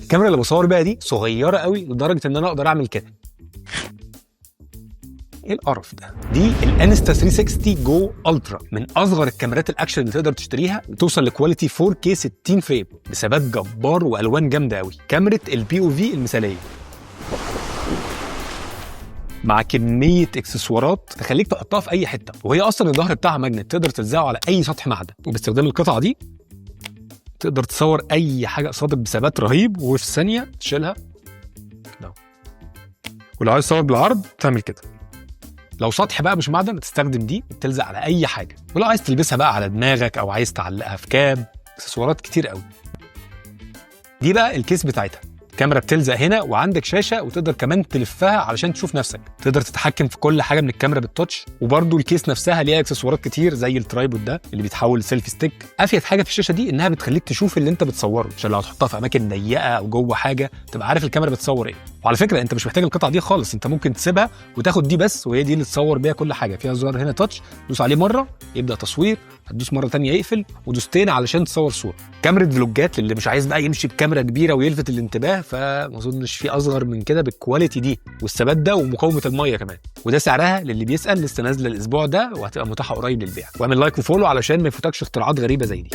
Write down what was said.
الكاميرا اللي بصور بيها دي صغيره قوي لدرجه ان انا اقدر اعمل كده. ايه القرف ده؟ دي الانستا 360 جو الترا، من اصغر الكاميرات الاكشن اللي تقدر تشتريها، بتوصل لكواليتي 4K 60 فريم بثبات جبار والوان جامده قوي. كاميرا البي او في المثاليه مع كميه اكسسوارات تخليك تحطها في اي حته، وهي اصلا الظهر بتاعها ماجنت تقدر تلزقه على اي سطح معدن. وباستخدام القطعه دي تقدر تصور اي حاجه قصادك بثبات رهيب، وفي ثانيه تشيلها كده. ولو عايز تصور بالعرض تعمل كده. لو سطح بقى مش معدن تستخدم دي تلزق على اي حاجه. ولو عايز تلبسها بقى على دماغك او عايز تعلقها في كاب، اكسسوارات كتير قوي. دي بقى الكيس بتاعتها، كاميرا بتلزق هنا وعندك شاشه وتقدر كمان تلفها علشان تشوف نفسك. تقدر تتحكم في كل حاجه من الكاميرا بالتاتش. وبرده الكيس نفسها ليها اكسسوارات كتير زي الترايبود ده اللي بيتحول لسيلفي ستيك. افيد حاجه في الشاشه دي انها بتخليك تشوف اللي انت بتصوره، عشان لو هتحطها في اماكن ضيقه او جوه حاجه تبقى عارف الكاميرا بتصور ايه. وعلى فكره انت مش محتاج القطعه دي خالص، انت ممكن تسيبها وتاخد دي بس، وهي دي اللي تصور بيها كل حاجه. فيها زرار هنا تاتش، دوس عليه مره يبدا تصوير، هتدوس مره ثانيه يقفل، ودوستين علشان تصور صوره. كاميرا فلوجات اللي مش عايز بقى يمشي بكاميرا كبيره ويلفت الانتباه، فما اظنش في اصغر من كده بالكواليتي دي والثبات ده ومقاومه الميه كمان. وده سعرها للي بيسال، لسه نازله الاسبوع ده وهتبقى متاحه قريب للبيع. واعمل لايك وفولو علشان ما يفوتكش اختراعات غريبه زي دي.